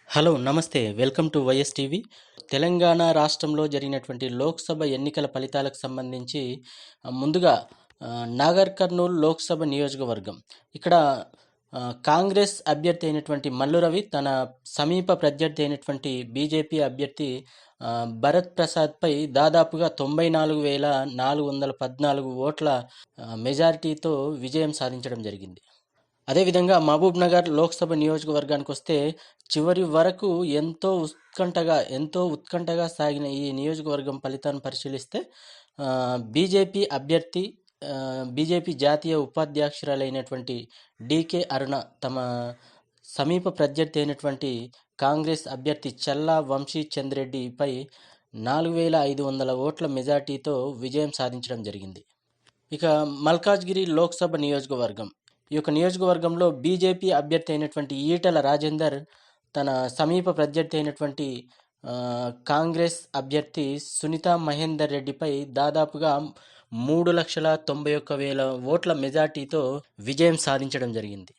Hello! నమస్తే. Welcome to YS TV. Telangana రాష్ట్రంలో జరిగినటువంటి లోక్‌సభ ఎన్నికల ఫలితాలకు సంబంధించి ముందుగా నాగర్ కర్నూల్ లోక్‌సభ నియోజకవర్గం. ఇక్కడ కాంగ్రెస్ అభ్యర్థి అయినటువంటి మల్లు రవి తన సమీప ప్రత్యర్థి అయినటువంటి బీజేపీ అభ్యర్థి భరత్ ప్రసాద్‌పై దాదాపుగా 94,414 ఓట్ల మెజారిటీతో విజయం సాధించడం జరిగింది. అదేవిధంగా మహబూబ్‌నగర్ లోక్‌సభ నియోజకవర్గానికొస్తే చివరి వరకు ఎంతో ఉత్కంఠగా సాగిన ఈ నియోజకవర్గం ఫలితాన్ని పరిశీలిస్తే బీజేపీ అభ్యర్థి బీజేపీ జాతీయ ఉపాధ్యక్షురాలైనటువంటి డీకే అరుణ తమ సమీప ప్రత్యర్థి అయినటువంటి కాంగ్రెస్ అభ్యర్థి చల్లా వంశీ చంద్రెడ్డిపై 4,500 ఓట్ల మెజార్టీతో విజయం సాధించడం జరిగింది. ఇక మల్కాజ్గిరి లోక్‌సభ నియోజకవర్గం. ఈ యొక్క నియోజకవర్గంలో బీజేపీ అభ్యర్థి అయినటువంటి ఈటెల రాజేందర్ తన సమీప ప్రత్యర్థి అయినటువంటి కాంగ్రెస్ అభ్యర్థి సునీతా మహేందర్ రెడ్డిపై దాదాపుగా 3,91,000 ఓట్ల మెజార్టీతో విజయం సాధించడం జరిగింది.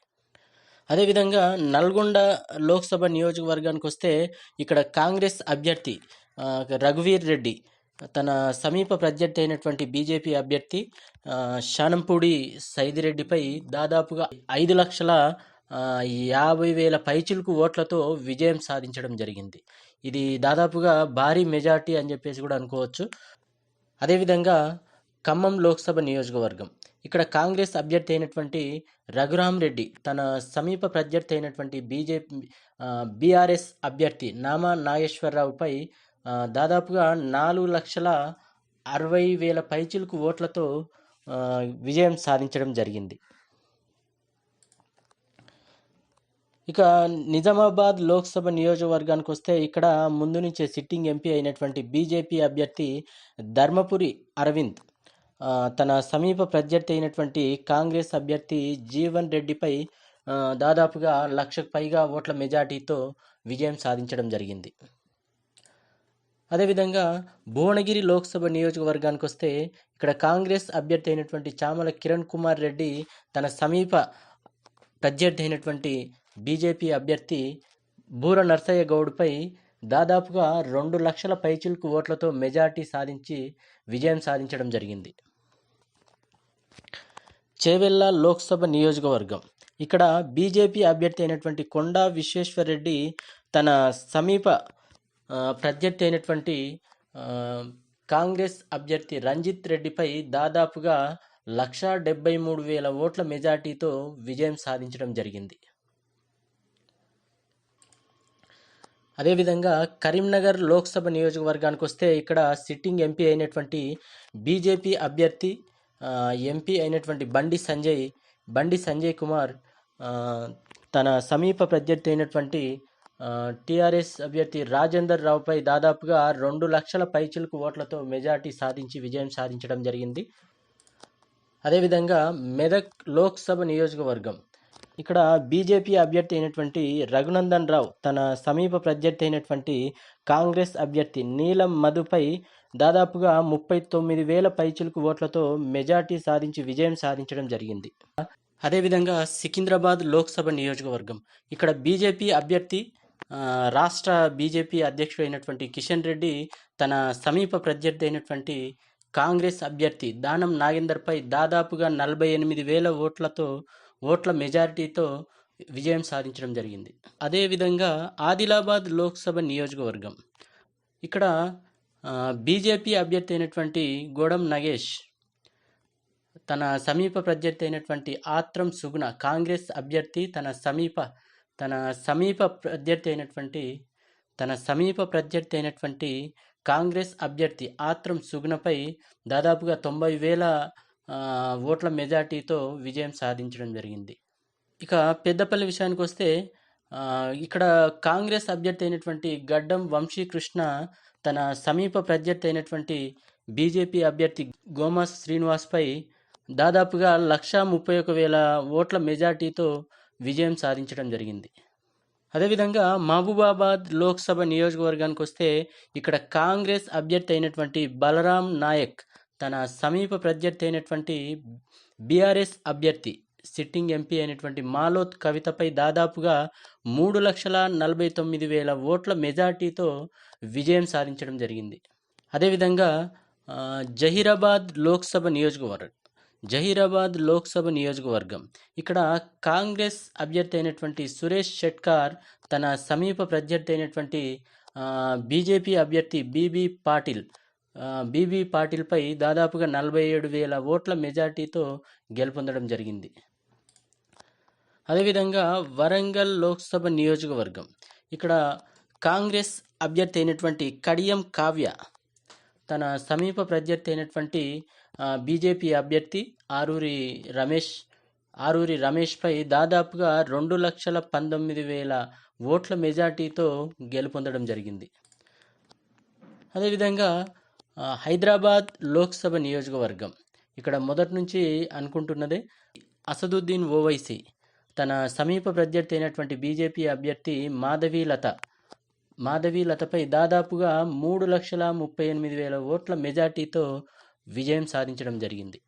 అదేవిధంగా నల్గొండ లోక్‌సభ నియోజకవర్గానికి వస్తే ఇక్కడ కాంగ్రెస్ అభ్యర్థి రఘువీర్ రెడ్డి తన సమీప ప్రత్యర్థి అయినటువంటి బీజేపీ అభ్యర్థి శానంపూడి సైదిరెడ్డిపై దాదాపుగా 5,50,000 పైచిలుకు ఓట్లతో విజయం సాధించడం జరిగింది. ఇది దాదాపుగా భారీ మెజార్టీ అని చెప్పేసి కూడా అనుకోవచ్చు. అదేవిధంగా ఖమ్మం లోక్‌సభ నియోజకవర్గం. ఇక్కడ కాంగ్రెస్ అభ్యర్థి అయినటువంటి రఘురామ్ రెడ్డి తన సమీప ప్రత్యర్థి అయినటువంటి బీఆర్ఎస్ అభ్యర్థి నామా నాగేశ్వరరావుపై దాదాపుగా 4,60,000 పైచిలుకు ఓట్లతో విజయం సాధించడం జరిగింది. ఇక నిజామాబాద్ లోక్‌సభ నియోజకవర్గానికి వస్తే ఇక్కడ ముందు నుంచే సిట్టింగ్ ఎంపీ అయినటువంటి బీజేపీ అభ్యర్థి ధర్మపురి అరవింద్ తన సమీప ప్రత్యర్థి అయినటువంటి కాంగ్రెస్ అభ్యర్థి జీవన్ రెడ్డిపై దాదాపుగా 1,00,000కు పైగా ఓట్ల మెజార్టీతో విజయం సాధించడం జరిగింది. అదేవిధంగా భువనగిరి లోక్‌సభ నియోజకవర్గానికి వస్తే ఇక్కడ కాంగ్రెస్ అభ్యర్థి అయినటువంటి చామల కిరణ్ కుమార్ రెడ్డి తన సమీప ప్రత్యర్థి అయినటువంటి బీజేపీ అభ్యర్థి బూర నర్సయ్య గౌడ్పై దాదాపుగా 2,00,000 పైచిలుకు ఓట్లతో మెజార్టీ సాధించి విజయం సాధించడం జరిగింది. చేవెళ్ళ లోక్‌సభ నియోజకవర్గం. ఇక్కడ బీజేపీ అభ్యర్థి అయినటువంటి కొండా విశ్వేశ్వర్రెడ్డి తన సమీప ప్రత్యర్థి అయినటువంటి కాంగ్రెస్ అభ్యర్థి రంజిత్ రెడ్డిపై దాదాపుగా 1,73,000 ఓట్ల మెజార్టీతో విజయం సాధించడం జరిగింది. అదేవిధంగా కరీంనగర్ లోక్‌సభ నియోజకవర్గానికి వస్తే ఇక్కడ సిట్టింగ్ ఎంపీ అయినటువంటి బీజేపీ అభ్యర్థి ఎంపీ అయినటువంటి బండి సంజయ్ కుమార్ తన సమీప ప్రత్యర్థి అయినటువంటి టీఆర్ఎస్ అభ్యర్థి రాజేందర్ రావుపై దాదాపుగా 2,00,000 పైచిలుకు ఓట్లతో మెజార్టీ సాధించి విజయం సాధించడం జరిగింది. అదేవిధంగా మెదక్ లోక్‌సభ నియోజకవర్గం. ఇక్కడ బీజేపీ అభ్యర్థి అయినటువంటి రఘునందన్ రావు తన సమీప ప్రత్యర్థి అయినటువంటి కాంగ్రెస్ అభ్యర్థి నీలం మధుపై దాదాపుగా 39,000 పైచిలుకు ఓట్లతో మెజార్టీ సాధించి విజయం సాధించడం జరిగింది. అదేవిధంగా సికింద్రాబాద్ లోక్‌సభ నియోజకవర్గం. ఇక్కడ బీజేపీ అభ్యర్థి రాష్ట్ర బీజేపీ అధ్యక్షుడు అయినటువంటి కిషన్ రెడ్డి తన సమీప ప్రత్యర్థి అయినటువంటి కాంగ్రెస్ అభ్యర్థి దానం నాగేందర్పై దాదాపుగా 48,000 ఓట్ల మెజారిటీతో విజయం సాధించడం జరిగింది. అదేవిధంగా ఆదిలాబాద్ లోక్‌సభ నియోజకవర్గం. ఇక్కడ బీజేపీ అభ్యర్థి అయినటువంటి గోడం నగేష్ తన సమీప ప్రత్యర్థి అయినటువంటి ఆత్రం సుగుణ కాంగ్రెస్ అభ్యర్థి తన సమీప ప్రత్యర్థి అయినటువంటి కాంగ్రెస్ అభ్యర్థి ఆత్రం సుగుణపై దాదాపుగా 90,000 ఓట్ల మెజార్టీతో విజయం సాధించడం జరిగింది. ఇక పెద్దపల్లి విషయానికి వస్తే ఇక్కడ కాంగ్రెస్ అభ్యర్థి అయినటువంటి గడ్డం వంశీకృష్ణ తన సమీప ప్రత్యర్థి అయినటువంటి బీజేపీ అభ్యర్థి గోమాస్ శ్రీనివాస్పై దాదాపుగా 1,31,000 ఓట్ల మెజార్టీతో విజయం సాధించడం జరిగింది. అదేవిధంగా మహబూబాబాద్ లోక్‌సభ నియోజకవర్గానికి వస్తే ఇక్కడ కాంగ్రెస్ అభ్యర్థి అయినటువంటి బలరాం నాయక్ తన సమీప ప్రత్యర్థి అయినటువంటి బీఆర్ఎస్ అభ్యర్థి సిట్టింగ్ ఎంపీ అయినటువంటి మాలోత్ కవితపై దాదాపుగా 3,49,000 ఓట్ల మెజార్టీతో విజయం సాధించడం జరిగింది. అదేవిధంగా జహీరాబాద్ లోక్సభ నియోజకవర్గం ఇక్కడ కాంగ్రెస్ అభ్యర్థి అయినటువంటి సురేష్ షెట్కార్ తన సమీప ప్రత్యర్థి అయినటువంటి బీజేపీ అభ్యర్థి బీబీ పాటిల్పై దాదాపుగా 47,000 ఓట్ల మెజార్టీతో గెలుపొందడం జరిగింది. అదేవిధంగా వరంగల్ లోక్సభ నియోజకవర్గం ఇక్కడ కాంగ్రెస్ అభ్యర్థి అయినటువంటి కడియం కావ్య తన సమీప ప్రత్యర్థి అయినటువంటి బీజేపీ అభ్యర్థి ఆరూరి రమేష్పై దాదాపుగా 2,19,000 ఓట్ల మెజార్టీతో గెలుపొందడం జరిగింది. అదేవిధంగా హైదరాబాద్ లోక్సభ నియోజకవర్గం ఇక్కడ మొదటి నుంచి అనుకుంటున్నదే అసదుద్దీన్ ఓవైసీ తన సమీప ప్రత్యర్థి అయినటువంటి బీజేపీ అభ్యర్థి మాధవీలతపై దాదాపుగా 3,38,000 ఓట్ల మెజార్టీతో విజయం సాధించడం జరిగింది.